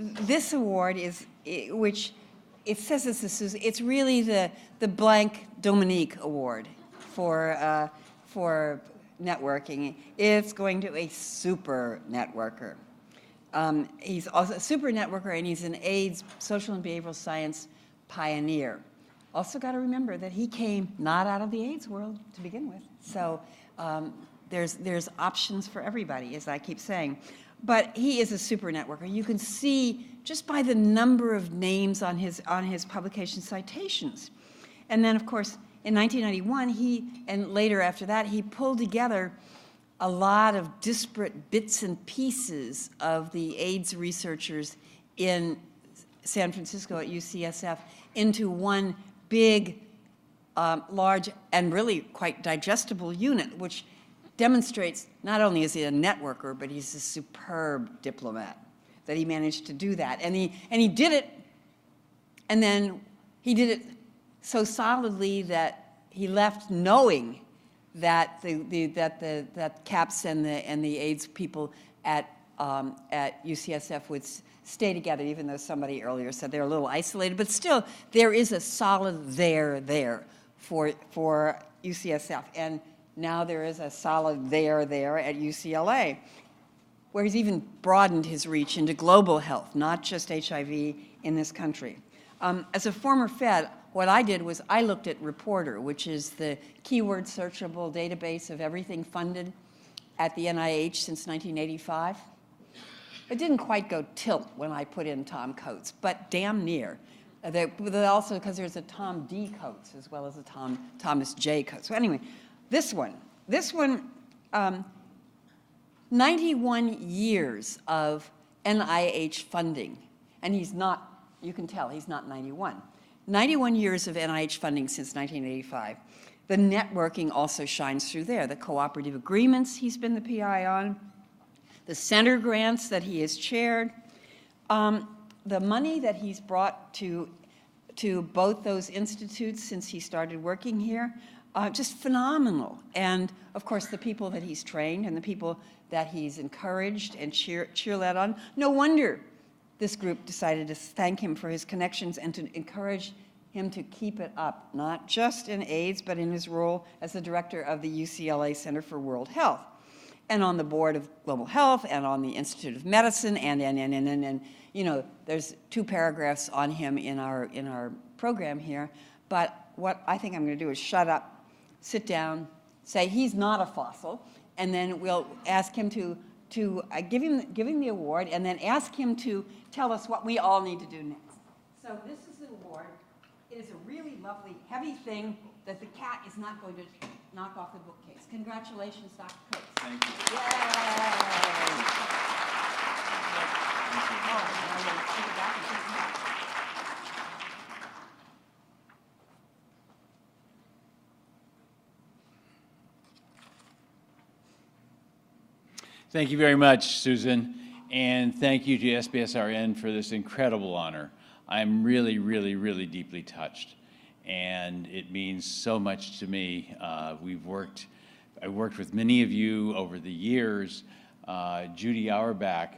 this award is, which it says it's really the blank Dominique Award for networking. It's going to a super networker. He's also a super networker, and he's an AIDS, social and behavioral science pioneer. Also got to remember that he came not out of the AIDS world to begin with. So there's options for everybody, as I keep saying. But he is a super networker. You can see just by the number of names on his publication citations. And then, of course, in 1991, and later after that, he pulled together a lot of disparate bits and pieces of the AIDS researchers in San Francisco at UCSF into one big, large, and really quite digestible unit, which demonstrates not only is he a networker, but he's a superb diplomat, that he managed to do that. And he did it, and then he did it so solidly that he left knowing that that CAPS and the AIDS people at UCSF would stay together, even though somebody earlier said they're a little isolated. But still, there is a solid there for UCSF. And now there is a solid there at UCLA, where he's even broadened his reach into global health, not just HIV in this country. As a former Fed, what I did was I looked at Reporter, which is the keyword searchable database of everything funded at the NIH since 1985. It didn't quite go tilt when I put in Tom Coates, but damn near. Also, because there's a Tom D. Coates as well as a Thomas J. Coates. So anyway, this one, 91 years of NIH funding, and he's not, you can tell he's not 91. 91 years of NIH funding since 1985. The networking also shines through there. The cooperative agreements he's been the PI on, the center grants that he has chaired, the money that he's brought to both those institutes since he started working here, just phenomenal. And of course, the people that he's trained and the people that he's encouraged and cheer-led on. No wonder this group decided to thank him for his connections and to encourage him to keep it up, not just in AIDS, but in his role as the director of the UCLA Center for World Health, and on the board of Global Health, and on the Institute of Medicine, and you know, there's 2 paragraphs on him in our program here. But what I think I'm going to do is shut up, sit down, say he's not a fossil, and then we'll ask him to give him the award, and then ask him to tell us what we all need to do next. So this is the award. It is a really lovely, heavy thing that the cat is not going to knock off the bookcase. Congratulations, Dr. Coates. Thank you. Yay! Thank you very much, Susan, and thank you to SBSRN for this incredible honor. I'm really, really, really deeply touched, and it means so much to me. I worked with many of you over the years. Judy Auerbach,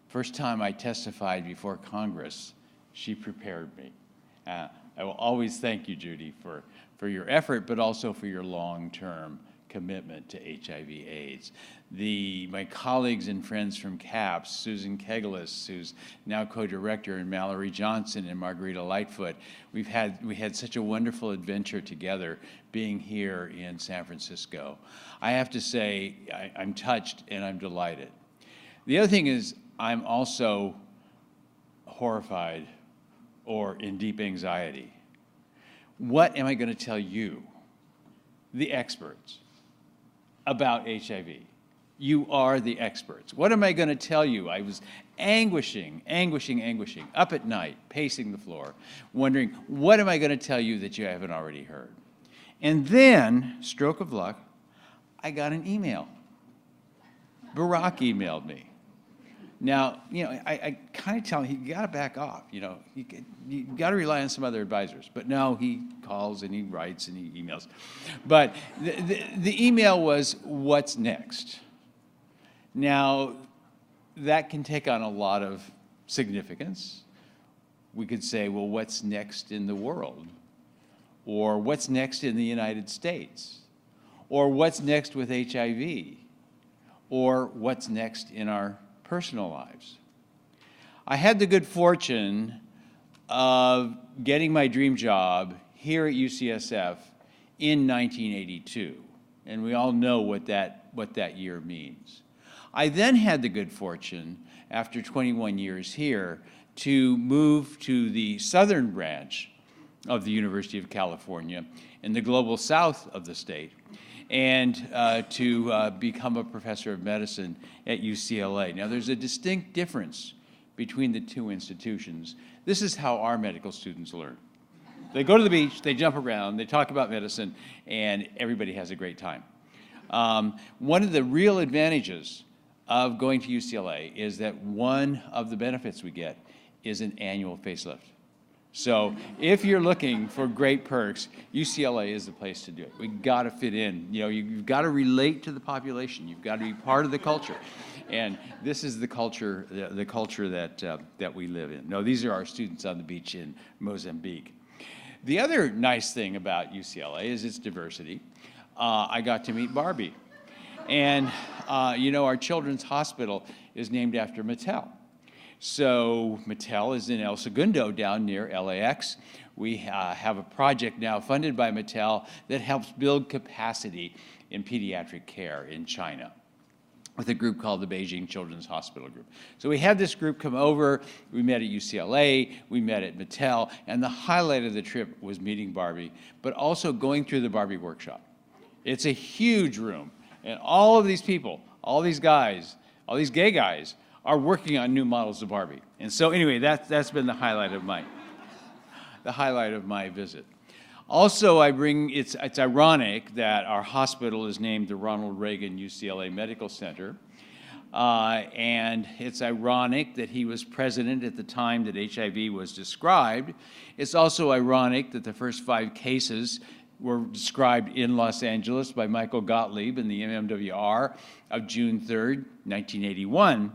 first time I testified before Congress, she prepared me. I will always thank you, Judy, for your effort, but also for your long-term commitment to HIV/AIDS. My colleagues and friends from CAPS, Susan Kegelis, who's now co-director, and Mallory Johnson and Margarita Lightfoot, we had such a wonderful adventure together being here in San Francisco. I have to say, I'm touched and I'm delighted. The other thing is, I'm also horrified or in deep anxiety. What am I going to tell you, the experts, about HIV? You are the experts. What am I going to tell you? I was anguishing, up at night, pacing the floor, wondering, what am I going to tell you that you haven't already heard? And then, stroke of luck, I got an email. Barack emailed me. Now, you know, I kind of tell him, you got to back off. You know, you got to rely on some other advisors. But no, he calls and he writes and he emails. But the email was, what's next? Now, that can take on a lot of significance, we could say, well, what's next in the world? Or what's next in the United States? Or what's next with HIV? Or what's next in our personal lives? I had the good fortune of getting my dream job here at UCSF in 1982, and we all know what that year means. I then had the good fortune, after 21 years here, to move to the southern branch of the University of California in the global south of the state, and to become a professor of medicine at UCLA. Now, there's a distinct difference between the two institutions. This is how our medical students learn. They go to the beach, they jump around, they talk about medicine, and everybody has a great time. One of the real advantages of going to UCLA is that one of the benefits we get is an annual facelift. So if you're looking for great perks, UCLA is the place to do it. We've got to fit in. You know, you've got to relate to the population. You've got to be part of the culture. And this is the culture that we live in. No, these are our students on the beach in Mozambique. The other nice thing about UCLA is its diversity. I got to meet Barbie. And, you know, our children's hospital is named after Mattel. So Mattel is in El Segundo down near LAX. We have a project now funded by Mattel that helps build capacity in pediatric care in China with a group called the Beijing Children's Hospital Group. So we had this group come over, we met at UCLA, we met at Mattel, and the highlight of the trip was meeting Barbie, but also going through the Barbie workshop. It's a huge room, and all of these people, all these guys, all these gay guys, are working on new models of Barbie. And so anyway, that's been the highlight of my visit. Also, it's ironic that our hospital is named the Ronald Reagan UCLA Medical Center. And it's ironic that he was president at the time that HIV was described. It's also ironic that the first 5 cases were described in Los Angeles by Michael Gottlieb in the MMWR of June 3rd, 1981.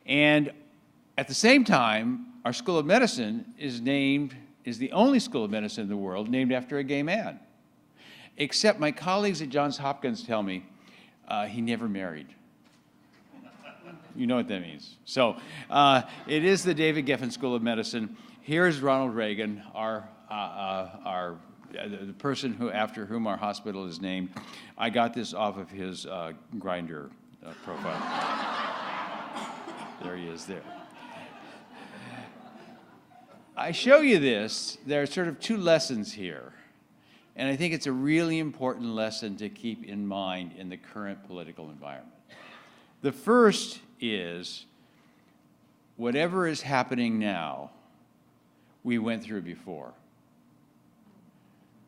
And at the same time, our School of Medicine is the only school of medicine in the world named after a gay man. Except my colleagues at Johns Hopkins tell me he never married. You know what that means. So it is the David Geffen School of Medicine. Here's Ronald Reagan, the person after whom our hospital is named. I got this off of his Grindr profile. There he is there. I show you this. There are sort of 2 lessons here. And I think it's a really important lesson to keep in mind in the current political environment. The first is, whatever is happening now, we went through before.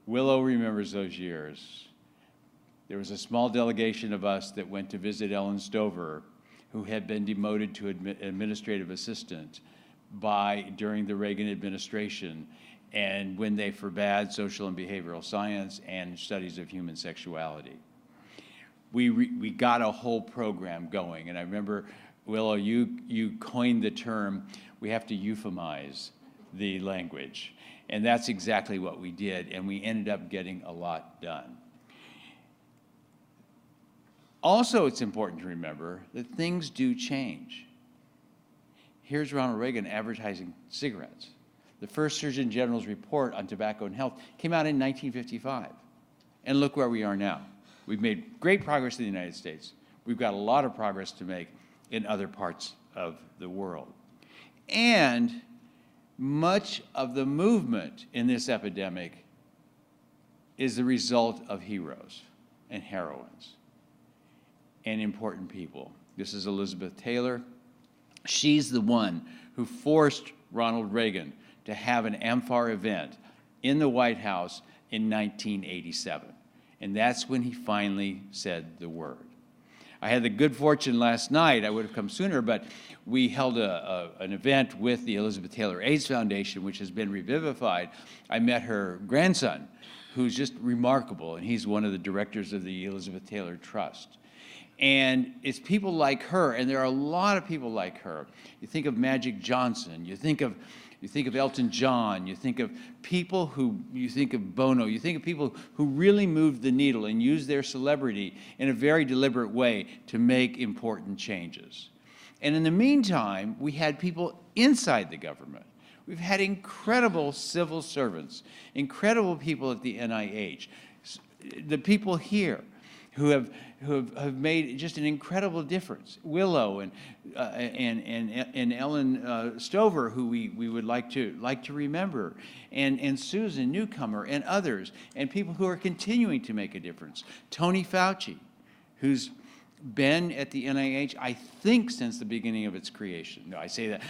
Willow remembers those years. There was a small delegation of us that went to visit Ellen Stover, who had been demoted to administrative assistant during the Reagan administration, and when they forbade social and behavioral science and studies of human sexuality. We got a whole program going, and I remember, Willow, you coined the term, we have to euphemize the language, and that's exactly what we did, and we ended up getting a lot done. Also, it's important to remember that things do change. Here's Ronald Reagan advertising cigarettes. The first Surgeon General's report on tobacco and health came out in 1955. And look where we are now. We've made great progress in the United States. We've got a lot of progress to make in other parts of the world. And much of the movement in this epidemic is the result of heroes and heroines and important people. This is Elizabeth Taylor. She's the one who forced Ronald Reagan to have an AmFAR event in the White House in 1987. And that's when he finally said the word. I had the good fortune last night, I would have come sooner, but we held an event with the Elizabeth Taylor AIDS Foundation, which has been revivified. I met her grandson, who's just remarkable, and he's one of the directors of the Elizabeth Taylor Trust. And it's people like her, and there are a lot of people like her. You think of Magic Johnson, you think of Elton John, you think of you think of Bono, you think of people who really moved the needle and used their celebrity in a very deliberate way to make important changes. And in the meantime, we had people inside the government. We've had incredible civil servants, incredible people at the NIH, the people here who have made just an incredible difference. Willow and Ellen Stover, who we would like to remember, and Susan Newcomer and others, and people who are continuing to make a difference. Tony Fauci, who's been at the NIH, I think, since the beginning of its creation. No, I say that.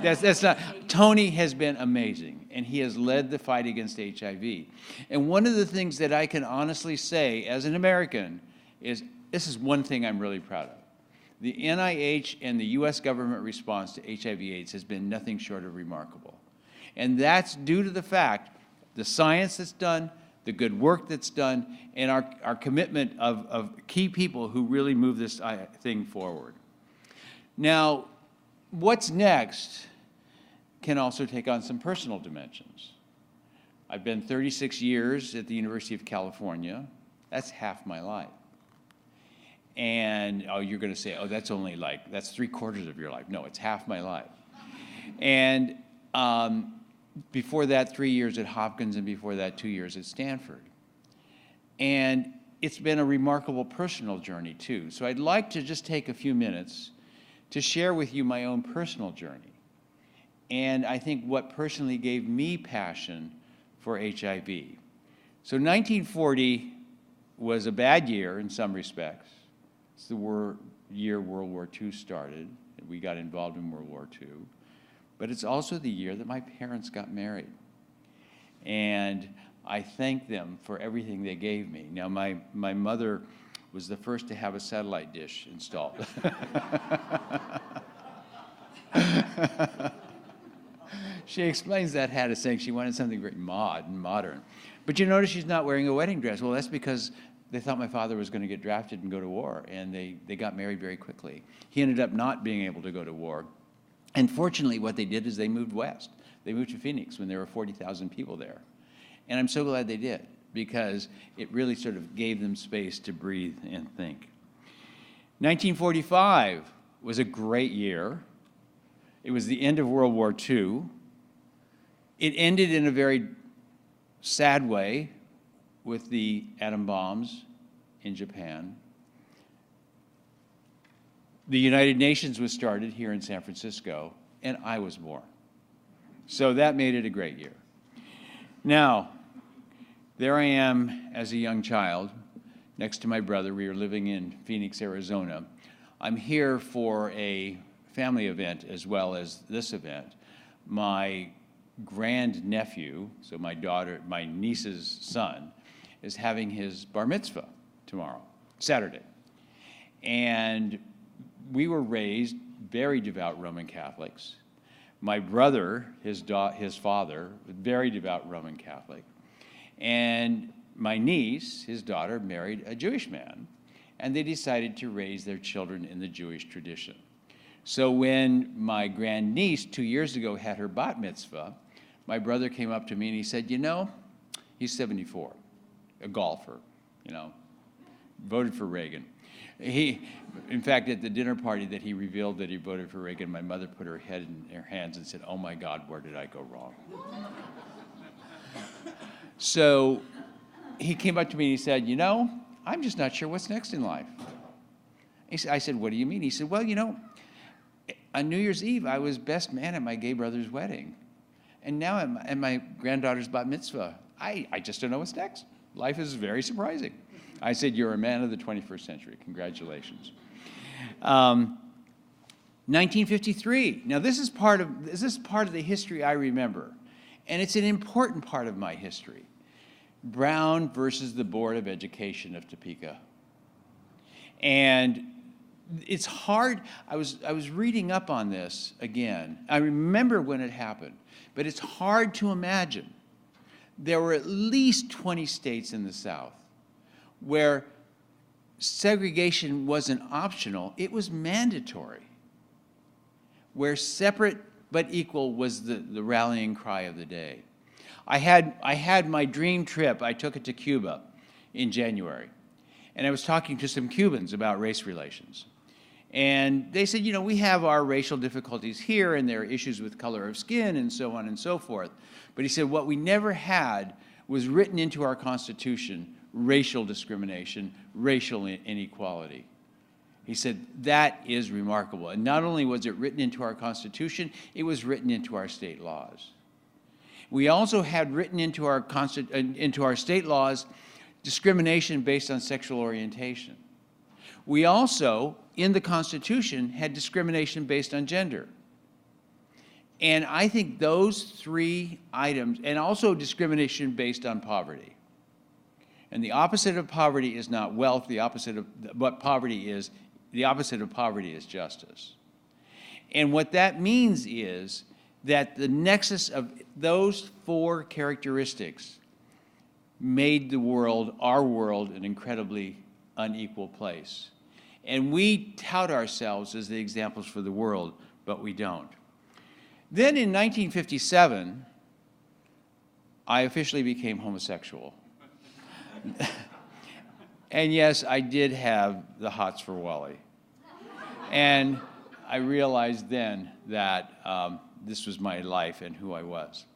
That's not. Tony has been amazing, and he has led the fight against HIV. And one of the things that I can honestly say as an American is this is one thing I'm really proud of. The NIH and the U.S. government response to HIV/AIDS has been nothing short of remarkable. And that's due to the fact, the science that's done, the good work that's done, and our commitment of key people who really move this thing forward. Now, what's next can also take on some personal dimensions. I've been 36 years at the University of California. That's half my life. And, oh, you're going to say, oh, that's only that's 3/4 of your life. No, it's half my life. And before that, 3 years at Hopkins, and before that, 2 years at Stanford. And it's been a remarkable personal journey, too. So I'd like to just take a few minutes to share with you my own personal journey. And I think what personally gave me passion for HIV. So 1940 was a bad year in some respects. It's the year World War II started. We got involved in World War II. But it's also the year that my parents got married. And I thank them for everything they gave me. Now, my mother was the first to have a satellite dish installed. She explains that hat as saying she wanted something very modern. But you notice she's not wearing a wedding dress. Well, that's because they thought my father was going to get drafted and go to war, and they got married very quickly. He ended up not being able to go to war. And fortunately, what they did is they moved west. They moved to Phoenix when there were 40,000 people there. And I'm so glad they did, because it really sort of gave them space to breathe and think. 1945 was a great year. It was the end of World War II. It ended in a very sad way with the atom bombs in Japan. The United Nations was started here in San Francisco, and I was born. So that made it a great year. Now, there I am as a young child, next to my brother. We were living in Phoenix, Arizona. I'm here for a family event as well as this event. My grandnephew, so my niece's son, is having his bar mitzvah tomorrow, Saturday. And we were raised very devout Roman Catholics. My brother, his father, very devout Roman Catholic. And my niece, his daughter, married a Jewish man, and they decided to raise their children in the Jewish tradition. So when my grandniece 2 years ago had her bat mitzvah, my brother came up to me and he said, you know, he's 74, a golfer, voted for Reagan. In fact, at the dinner party that he revealed that he voted for Reagan, my mother put her head in her hands and said, oh my God, where did I go wrong? So he came up to me and he said, I'm just not sure what's next in life. I said, what do you mean? He said, well, on New Year's Eve, I was best man at my gay brother's wedding. And now at my granddaughter's bat mitzvah. I just don't know what's next. Life is very surprising. I said, you're a man of the 21st century. Congratulations. 1953. Now, this is part of the history I remember. And it's an important part of my history. Brown versus the Board of Education of Topeka. And it's hard. I was reading up on this again. I remember when it happened. But it's hard to imagine. There were at least 20 states in the South where segregation wasn't optional, it was mandatory. Where separate but equal was the rallying cry of the day. I had my dream trip. I took it to Cuba in January. And I was talking to some Cubans about race relations. And they said, you know, we have our racial difficulties here, and there are issues with color of skin, and so on and so forth. But he said, what we never had was written into our Constitution racial discrimination, racial inequality. He said, that is remarkable. And not only was it written into our Constitution, it was written into our state laws. We also had written into our state laws discrimination based on sexual orientation. We also, in the Constitution, had discrimination based on gender. And I think those three items, and also discrimination based on poverty. And the opposite of poverty is not wealth, the opposite of poverty is justice. And what that means is that the nexus of those four characteristics made the world, our world, an incredibly unequal place. And we tout ourselves as the examples for the world, but we don't. Then in 1957, I officially became homosexual. And yes, I did have the hots for Wally. And I realized then that this was my life and who I was.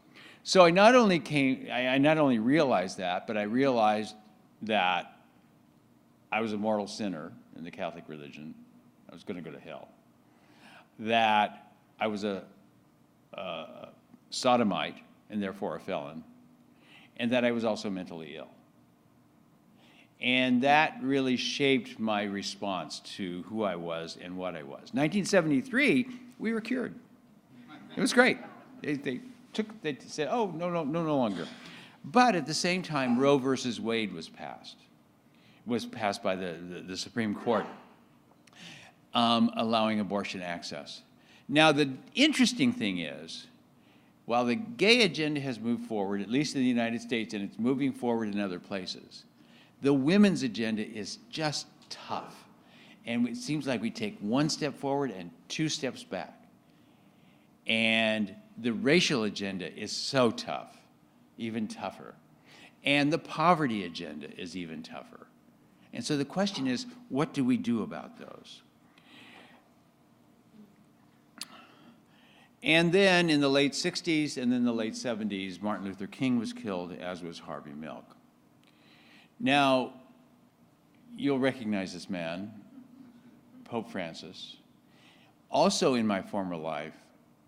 So I not only realized that, but I realized that I was a mortal sinner in the Catholic religion. I was going to go to hell. That I was a sodomite and therefore a felon, and that I was also mentally ill. And that really shaped my response to who I was and what I was. 1973, we were cured. It was great. They said, oh, no longer. But at the same time, Roe versus Wade was passed. It was passed by the Supreme Court, allowing abortion access. Now, the interesting thing is, while the gay agenda has moved forward, at least in the United States, and it's moving forward in other places, the women's agenda is just tough. And it seems like we take one step forward and two steps back. And the racial agenda is so tough, even tougher. And the poverty agenda is even tougher. And so the question is, what do we do about those? And then in the late 60s and then the late 70s, Martin Luther King was killed, as was Harvey Milk. Now, you'll recognize this man, Pope Francis. Also in my former life,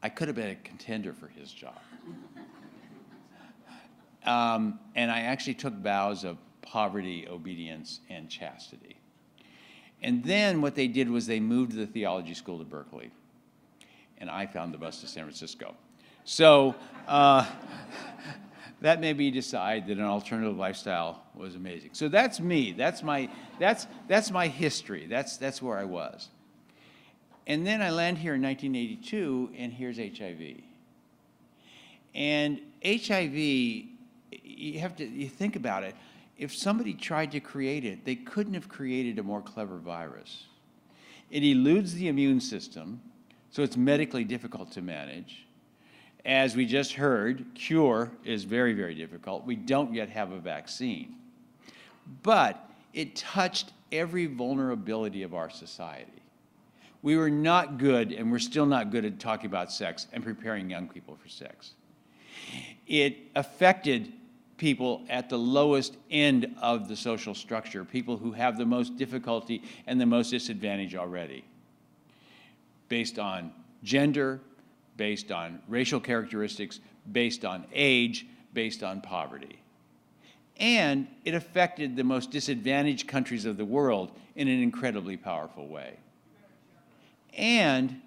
I could have been a contender for his job. And I actually took vows of poverty, obedience, and chastity. And then what they did was they moved the theology school to Berkeley. And I found the bus to San Francisco. So that made me decide that an alternative lifestyle was amazing. So that's me. That's my history. That's where I was. And then I land here in 1982, and here's HIV. And HIV, you think about it. If somebody tried to create it, they couldn't have created a more clever virus. It eludes the immune system, so it's medically difficult to manage. As we just heard, cure is very, very difficult. We don't yet have a vaccine. But it touched every vulnerability of our society. We were not good, and we're still not good at talking about sex and preparing young people for sex. It affected people at the lowest end of the social structure, people who have the most difficulty and the most disadvantage already, based on gender, based on racial characteristics, based on age, based on poverty. And it affected the most disadvantaged countries of the world in an incredibly powerful way. And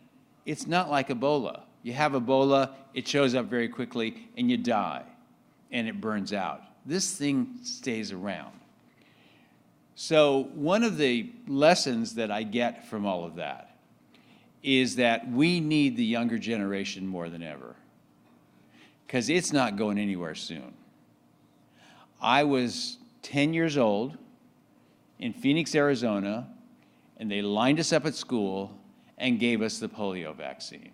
it's not like Ebola. You have Ebola, it shows up very quickly, and you die, and it burns out. This thing stays around. So one of the lessons that I get from all of that is that we need the younger generation more than ever, because it's not going anywhere soon. I was 10 years old in Phoenix, Arizona, and they lined us up at school and gave us the polio vaccine.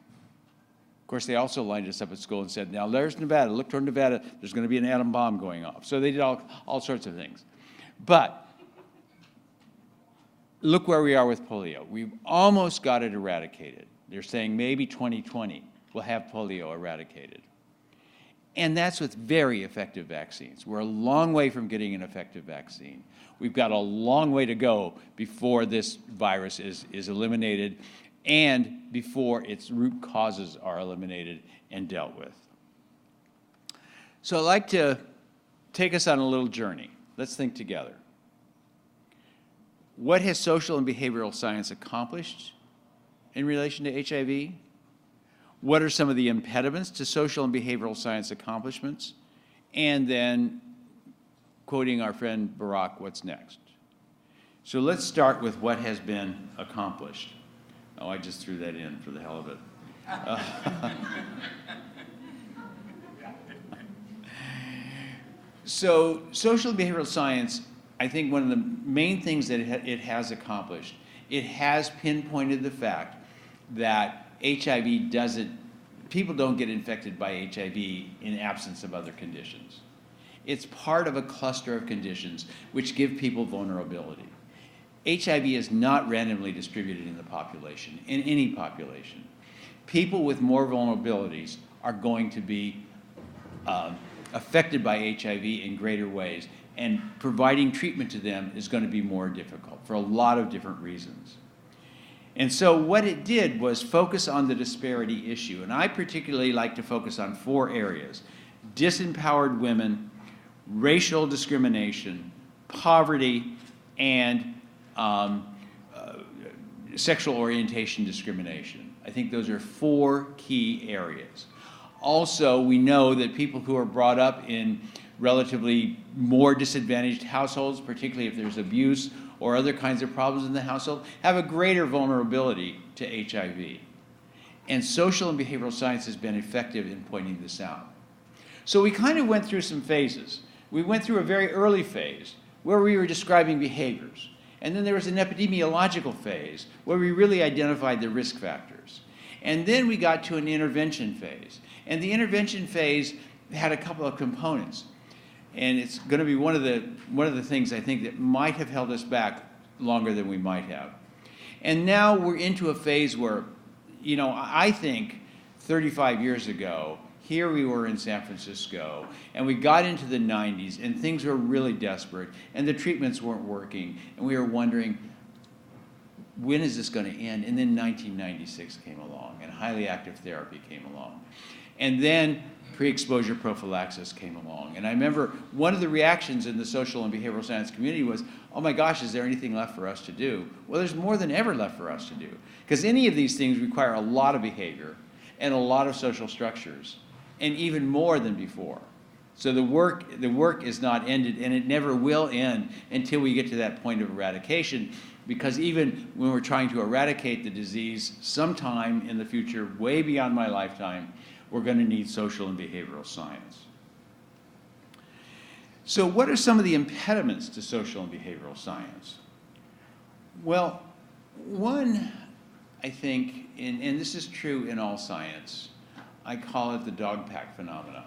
Of course, they also lined us up at school and said, now there's Nevada, look toward Nevada, there's going to be an atom bomb going off. So they did all sorts of things. But look where we are with polio. We've almost got it eradicated. They're saying maybe 2020 we'll have polio eradicated. And that's with very effective vaccines. We're a long way from getting an effective vaccine. We've got a long way to go before this virus is eliminated and before its root causes are eliminated and dealt with. So I'd like to take us on a little journey. Let's think together. What has social and behavioral science accomplished in relation to HIV? What are some of the impediments to social and behavioral science accomplishments? And then, quoting our friend Barack, what's next? So let's start with what has been accomplished. Oh, I just threw that in for the hell of it. So social and behavioral science, I think one of the main things that it has accomplished, it has pinpointed the fact that HIV people don't get infected by HIV in absence of other conditions. It's part of a cluster of conditions which give people vulnerability. HIV is not randomly distributed in the population, in any population. People with more vulnerabilities are going to be affected by HIV in greater ways, and providing treatment to them is going to be more difficult for a lot of different reasons. And so what it did was focus on the disparity issue, and I particularly like to focus on 4 areas: disempowered women, racial discrimination, poverty, and sexual orientation discrimination. I think those are 4 key areas. Also, we know that people who are brought up in relatively more disadvantaged households, particularly if there's abuse or other kinds of problems in the household, have a greater vulnerability to HIV. And social and behavioral science has been effective in pointing this out. So we kind of went through some phases. We went through a very early phase where we were describing behaviors. And then there was an epidemiological phase where we really identified the risk factors. And then we got to an intervention phase. And the intervention phase had a couple of components. And it's going to be one of the things I think that might have held us back longer than we might have. And now we're into a phase where, you know, I think 35 years ago, here we were in San Francisco, and we got into the 90s, and things were really desperate, and the treatments weren't working, and we were wondering, when is this going to end? And then 1996 came along, and highly active therapy came along. And then pre-exposure prophylaxis came along. And I remember one of the reactions in the social and behavioral science community was, oh my gosh, is there anything left for us to do? Well, there's more than ever left for us to do. Because any of these things require a lot of behavior and a lot of social structures, and even more than before. So the work is not ended, and it never will end until we get to that point of eradication, because even when we're trying to eradicate the disease sometime in the future, way beyond my lifetime, we're going to need social and behavioral science. So what are some of the impediments to social and behavioral science? Well, one, I think, and this is true in all science, I call it the dog pack phenomenon.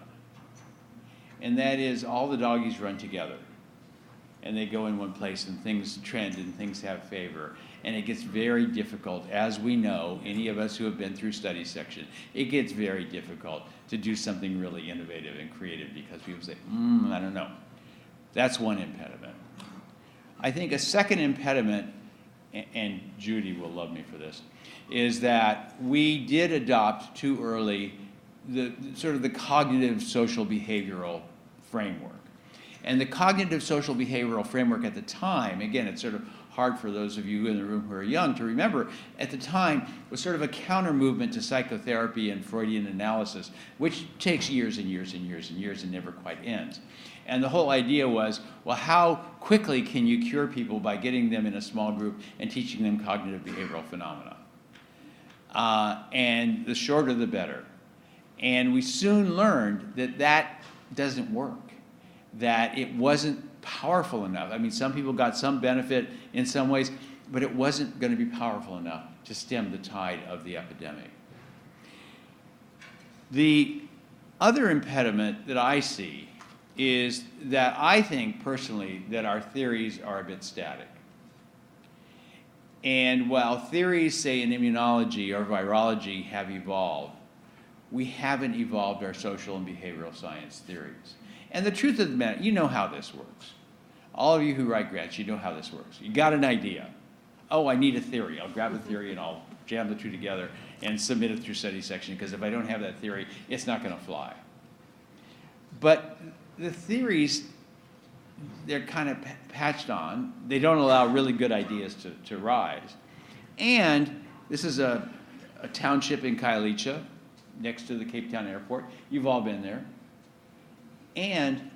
And that is, all the doggies run together, and they go in one place, and things trend, and things have favor. And it gets very difficult, as we know, any of us who have been through study section, it gets very difficult to do something really innovative and creative because people say, I don't know. That's one impediment. I think a second impediment, and Judy will love me for this, is that we did adopt too early the sort of the cognitive social behavioral framework. And the cognitive social behavioral framework at the time, again, it's sort of hard for those of you in the room who are young to remember, at the time was sort of a counter movement to psychotherapy and Freudian analysis, which takes years and years and years and years and never quite ends. And the whole idea was, well, how quickly can you cure people by getting them in a small group and teaching them cognitive behavioral phenomena? And the shorter the better. And we soon learned that that doesn't work, that it wasn't powerful enough. I mean, some people got some benefit in some ways, but it wasn't going to be powerful enough to stem the tide of the epidemic. The other impediment that I see is that I think personally that our theories are a bit static. And while theories, say in immunology or virology, have evolved, we haven't evolved our social and behavioral science theories. And the truth of the matter, you know how this works. All of you who write grants, you know how this works. You got an idea. Oh, I need a theory. I'll grab a theory and I'll jam the two together and submit it through study section, because if I don't have that theory, it's not going to fly. But the theories, they're kind of patched on. They don't allow really good ideas to rise. And this is a township in Kailicha, next to the Cape Town airport. You've all been there. And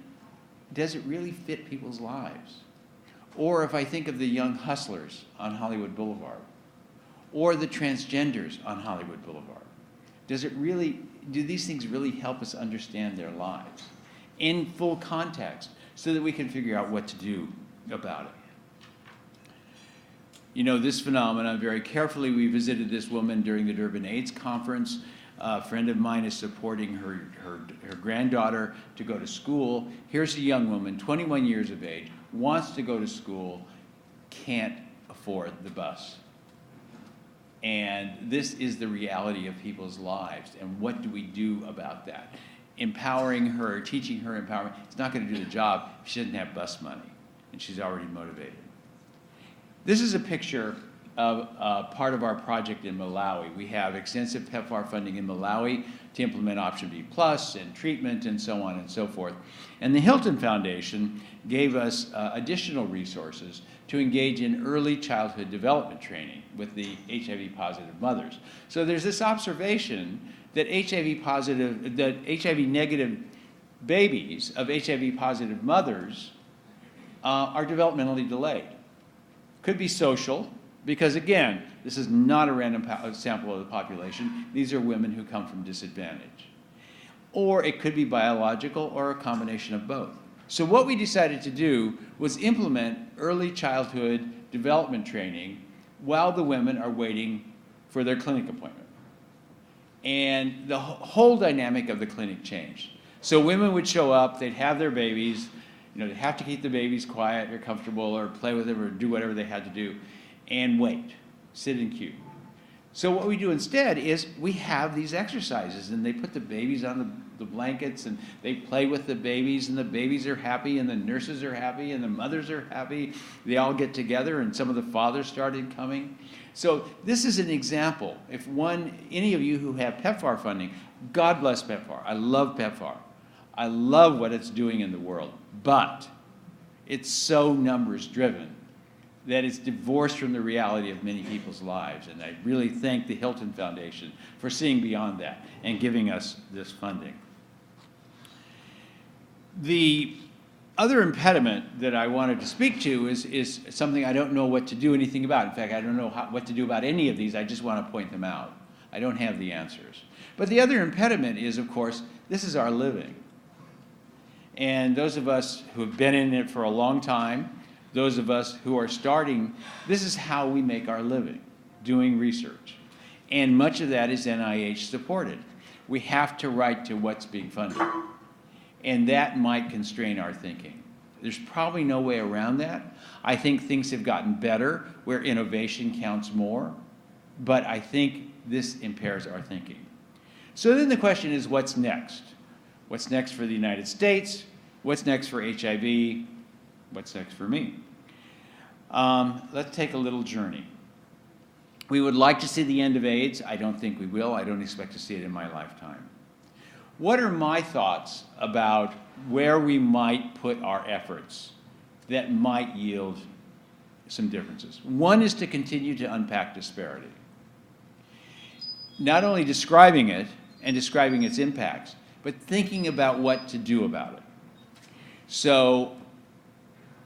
does it really fit people's lives? Or if I think of the young hustlers on Hollywood Boulevard, or the transgenders on Hollywood Boulevard, do these things really help us understand their lives in full context so that we can figure out what to do about it? You know this phenomenon very carefully. We visited this woman during the Durban AIDS conference. A friend of mine is supporting her granddaughter to go to school. Here's a young woman, 21 years of age, wants to go to school, can't afford the bus. And this is the reality of people's lives. And what do we do about that? Empowering her, teaching her empowerment, it's not going to do the job if she doesn't have bus money, and she's already motivated. This is a picture of part of our project in Malawi. We have extensive PEPFAR funding in Malawi to implement Option B Plus and treatment and so on and so forth. And the Hilton Foundation gave us additional resources to engage in early childhood development training with the HIV-positive mothers. So there's this observation that HIV-negative babies of HIV-positive mothers are developmentally delayed. Could be social, because again, this is not a random sample of the population. These are women who come from disadvantage. Or it could be biological or a combination of both. So what we decided to do was implement early childhood development training while the women are waiting for their clinic appointment. And the whole dynamic of the clinic changed. So women would show up, they'd have their babies, they'd have to keep the babies quiet or comfortable or play with them or do whatever they had to do, and wait, sit in queue. So what we do instead is we have these exercises, and they put the babies on the blankets, and they play with the babies, and the babies are happy, and the nurses are happy, and the mothers are happy. They all get together, and some of the fathers started coming. So this is an example. If any of you who have PEPFAR funding, God bless PEPFAR. I love PEPFAR. I love what it's doing in the world, but it's so numbers driven that it's divorced from the reality of many people's lives. And I really thank the Hilton Foundation for seeing beyond that and giving us this funding. The other impediment that I wanted to speak to is something I don't know what to do anything about. In fact, I don't know what to do about any of these. I just want to point them out. I don't have the answers. But the other impediment is, of course, this is our living. And those of us who have been in it for a long time, those of us who are starting, this is how we make our living, doing research. And much of that is NIH supported. We have to write to what's being funded. And that might constrain our thinking. There's probably no way around that. I think things have gotten better where innovation counts more, but I think this impairs our thinking. So then the question is, what's next? What's next for the United States? What's next for HIV? What's next for me? Let's take a little journey. We would like to see the end of AIDS. I don't think we will. I don't expect to see it in my lifetime. What are my thoughts about where we might put our efforts that might yield some differences? One is to continue to unpack disparity. Not only describing it and describing its impacts, but thinking about what to do about it. So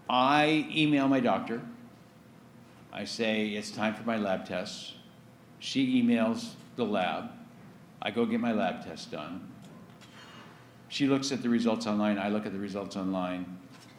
I email my doctor. I say, it's time for my lab tests. She emails the lab. I go get my lab tests done. She looks at the results online. I look at the results online.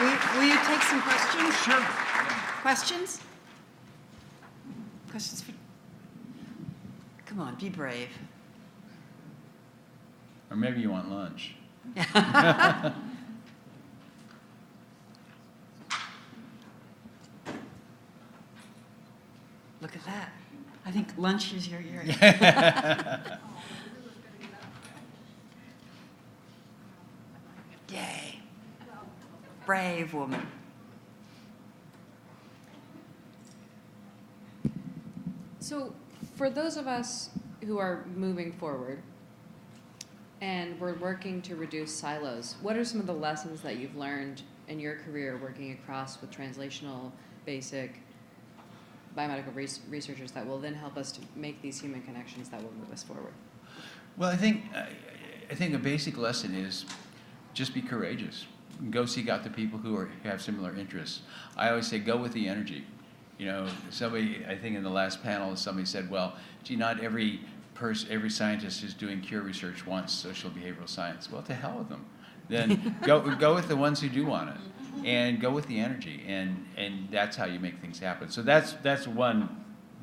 Will you take some questions? Sure. Questions? Questions for, come on, be brave. Or maybe you want lunch. Look at that. I think lunch is your area. Yay. Brave woman. So for those of us who are moving forward and we're working to reduce silos, what are some of the lessons that you've learned in your career working across with translational, basic, biomedical researchers that will then help us to make these human connections that will move us forward? Well, I think a basic lesson is just be courageous. Go seek out the people who have similar interests. I always say go with the energy. You know, somebody, I think in the last panel, somebody said, well, gee, not every scientist who's doing cure research wants social behavioral science. Well, to hell with them. Then go with the ones who do want it, and go with the energy, and that's how you make things happen. So that's one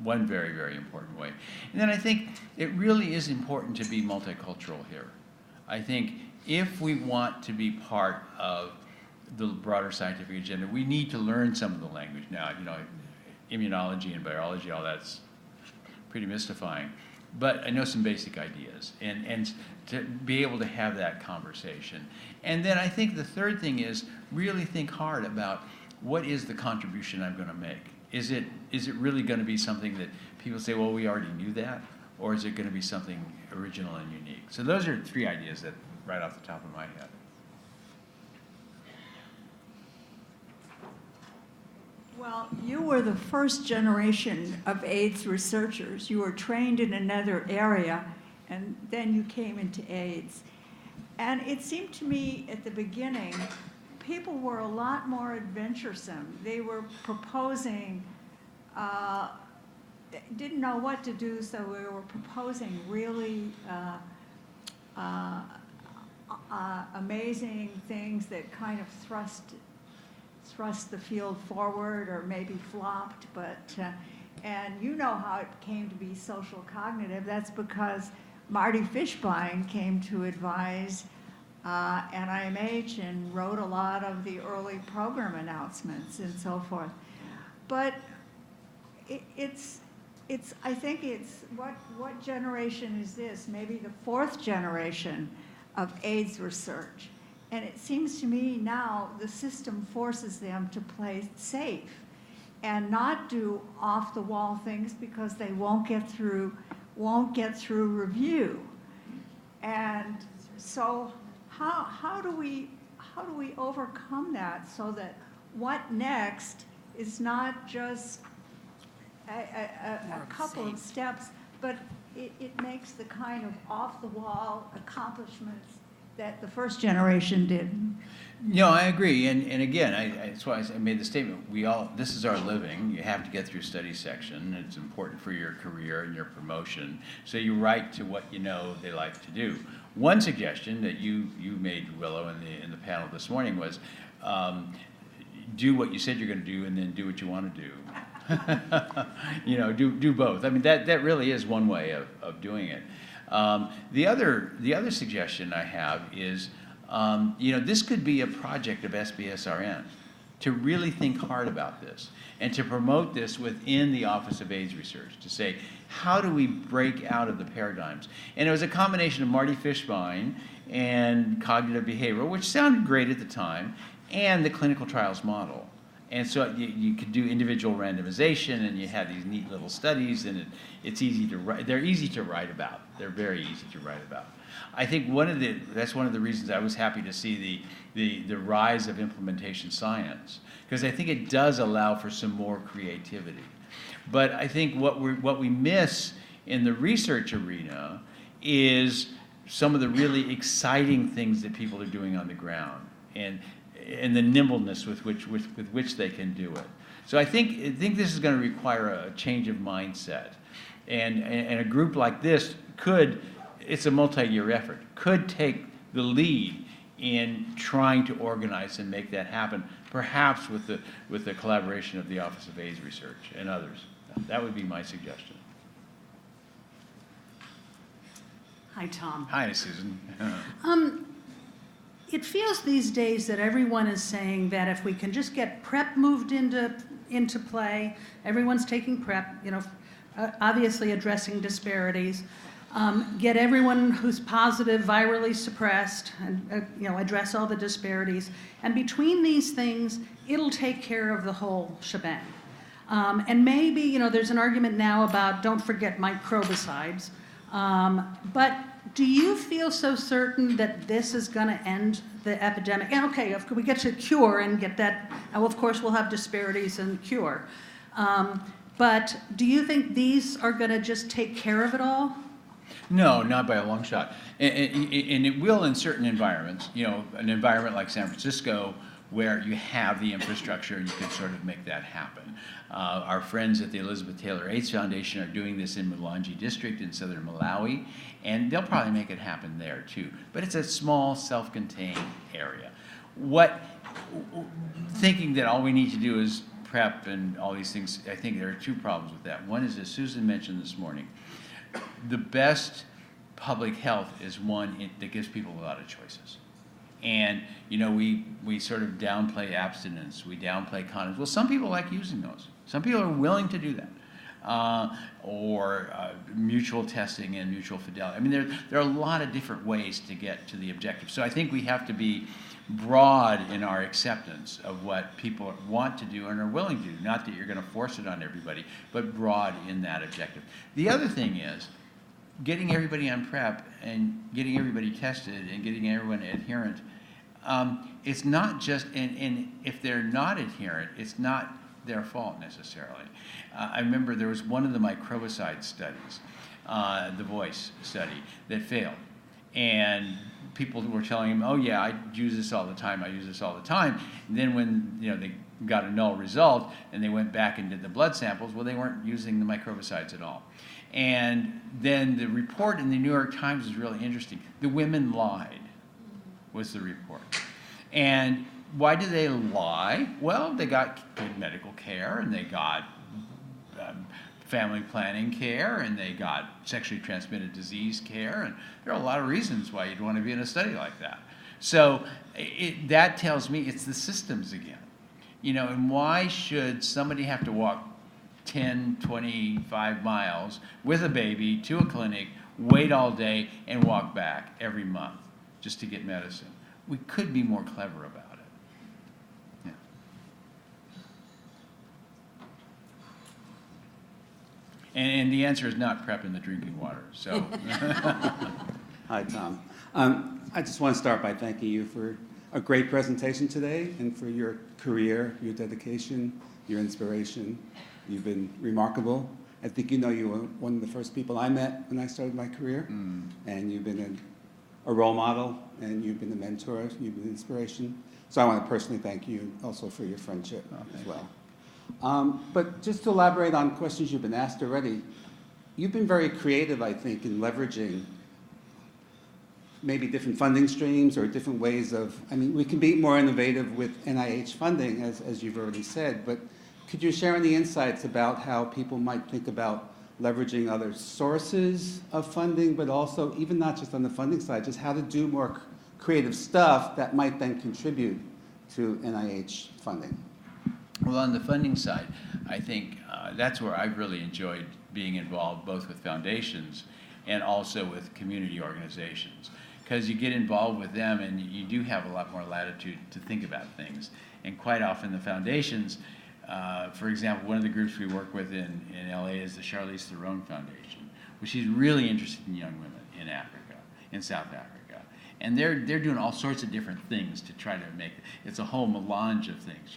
very, very important way. And then I think it really is important to be multicultural here. I think if we want to be part of the broader scientific agenda, we need to learn some of the language. Now, you know, immunology and biology, all that's pretty mystifying. But I know some basic ideas, and to be able to have that conversation. And then I think the third thing is really think hard about what is the contribution I'm going to make. Is it really going to be something that people say, well, we already knew that? Or is it going to be something original and unique? So those are three ideas that right off the top of my head. Well, you were the first generation of AIDS researchers. You were trained in another area, and then you came into AIDS. And it seemed to me at the beginning, people were a lot more adventuresome. They were proposing, didn't know what to do, so we were proposing really amazing things that kind of thrust the field forward, or maybe flopped, but and you know how it came to be social cognitive. That's because Marty Fishbein came to advise NIMH and wrote a lot of the early program announcements and so forth. But I think it's what generation is this? Maybe the fourth generation of AIDS research. And it seems to me now the system forces them to play safe and not do off-the-wall things because they won't get through review. And so how do we overcome that so that what next is not just a couple of steps, but it makes the kind of off-the-wall accomplishments that the first generation did. No, I agree, and again, that's why I made the statement. This is our living. You have to get through study section. It's important for your career and your promotion. So you write to what you know they like to do. One suggestion that you made, Willow, in the panel this morning was, do what you said you're going to do, and then do what you want to do. You know, do both. I mean, that really is one way of doing it. The other suggestion I have is, you know, this could be a project of SBSRN to really think hard about this and to promote this within the Office of AIDS Research, to say, how do we break out of the paradigms? And it was a combination of Marty Fishbein and cognitive behavioral, which sounded great at the time, and the clinical trials model. And so you could do individual randomization, and you have these neat little studies, and it's easy to write. They're easy to write about. They're very easy to write about. I think that's one of the reasons I was happy to see the rise of implementation science, because I think it does allow for some more creativity. But I think what we miss in the research arena is some of the really exciting things that people are doing on the ground, and the nimbleness with which they can do it. So I think this is going to require a change of mindset, and a group like this it's a multi-year effort, could take the lead in trying to organize and make that happen, perhaps with the collaboration of the Office of AIDS Research and others. That would be my suggestion. Hi, Tom. Hi, Susan. It feels these days that everyone is saying that if we can just get PrEP moved into play, everyone's taking PrEP, obviously addressing disparities, get everyone who's positive virally suppressed, and address all the disparities, and between these things, it'll take care of the whole shebang. And maybe, there's an argument now about don't forget microbicides, but do you feel so certain that this is going to end the epidemic? And okay, if we get to cure and get that, of course we'll have disparities in cure. But do you think these are going to just take care of it all? No, not by a long shot. And it will in certain environments, an environment like San Francisco where you have the infrastructure and you can sort of make that happen. Our friends at the Elizabeth Taylor AIDS Foundation are doing this in Mulanje District in southern Malawi, and they'll probably make it happen there too. But it's a small, self-contained area. Thinking that all we need to do is PrEP and all these things, I think there are two problems with that. One is, as Susan mentioned this morning, the best public health is one that gives people a lot of choices. And, we sort of downplay abstinence, we downplay condoms. Well, some people like using those. Some people are willing to do that. Or mutual testing and mutual fidelity. I mean, there are a lot of different ways to get to the objective. So I think we have to be broad in our acceptance of what people want to do and are willing to do. Not that you're going to force it on everybody, but broad in that objective. The other thing is getting everybody on PrEP and getting everybody tested and getting everyone adherent. It's not just, and if they're not adherent, it's not their fault necessarily. I remember there was one of the microbicide studies, the VOICE study, that failed. And people were telling him, oh yeah, I use this all the time, I use this all the time. And then when they got a null result and they went back and did the blood samples, well, they weren't using the microbicides at all. And then the report in the New York Times is really interesting. The women lied, was the report. And why do they lie? Well, they got good medical care, and they got family planning care, and they got sexually transmitted disease care, and there are a lot of reasons why you'd want to be in a study like that. So that tells me it's the systems again. And why should somebody have to walk 10, 25 miles with a baby to a clinic, wait all day, and walk back every month just to get medicine? We could be more clever about it. Yeah. And the answer is not PrEP in the drinking water. So. Hi, Tom. I just want to start by thanking you for a great presentation today and for your career, your dedication, your inspiration. You've been remarkable. I think you were one of the first people I met when I started my career. And you've been a role model, and you've been a mentor, you've been an inspiration. So I want to personally thank you also for your friendship as well. But just to elaborate on questions you've been asked already, you've been very creative, I think, in leveraging maybe different funding streams or different ways of, we can be more innovative with NIH funding, as you've already said, but could you share any insights about how people might think about leveraging other sources of funding, but also even not just on the funding side, just how to do more creative stuff that might then contribute to NIH funding? Well, on the funding side, I think that's where I've really enjoyed being involved, both with foundations and also with community organizations, because you get involved with them and you do have a lot more latitude to think about things. And quite often the foundations, for example, one of the groups we work with in LA is the Charlize Theron Foundation, which is really interested in young women in Africa, in South Africa. And they're doing all sorts of different things to try to make it. It's a whole melange of things.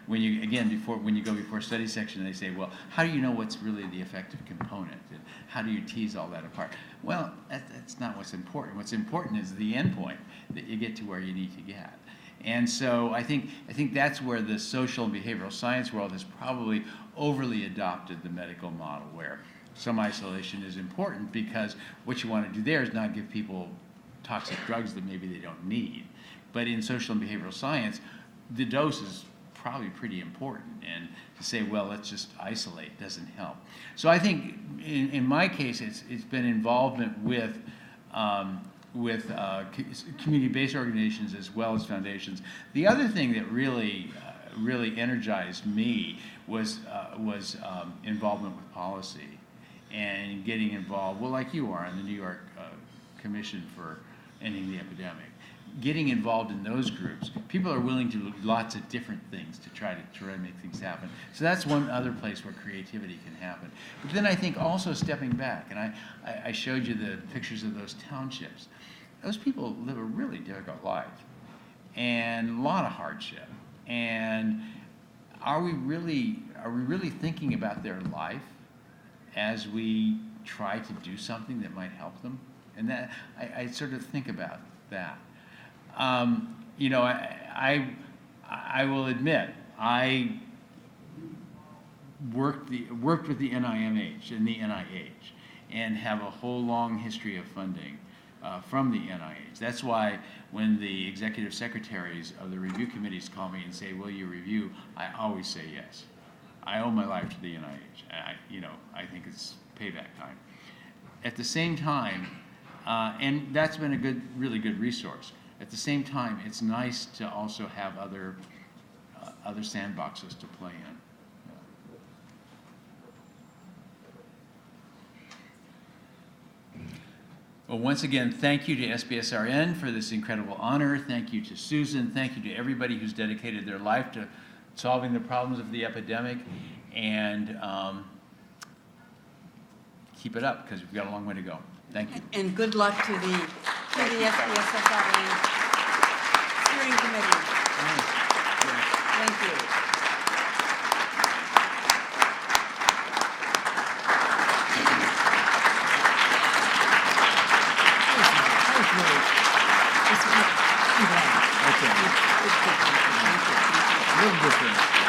When you go before study section, they say, well, how do you know what's really the effective component? And how do you tease all that apart? Well, that's not what's important. What's important is the end point, that you get to where you need to get. And so I think that's where the social and behavioral science world has probably overly adopted the medical model, where some isolation is important, because what you want to do there is not give people toxic drugs that maybe they don't need, But in social and behavioral science, the dose is probably pretty important. And to say, well, let's just isolate doesn't help. So I think in my case, it's been involvement with community-based organizations as well as foundations. The other thing that really energized me was involvement with policy and getting involved, well, like you are on the New York Commission for Ending the Epidemic. Getting involved in those groups, people are willing to do lots of different things to try to make things happen. So that's one other place where creativity can happen. But then I think also stepping back, and I showed you the pictures of those townships. Those people live a really difficult life and a lot of hardship. And are we really thinking about their life as we try to do something that might help them? And that I sort of think about that. You know, I will admit, I worked with the NIMH and the NIH and have a whole long history of funding from the NIH. That's why when the executive secretaries of the review committees call me and say, will you review, I always say yes. I owe my life to the NIH. I think it's payback time. At the same time, and that's been a really good resource. At the same time, it's nice to also have other sandboxes to play in. Well, once again, thank you to SBSRN for this incredible honor. Thank you to Susan. Thank you to everybody who's dedicated their life to solving the problems of the epidemic. And keep it up, because we've got a long way to go. Thank you. And good luck to the SBSRN steering committee. Thank you. A little different.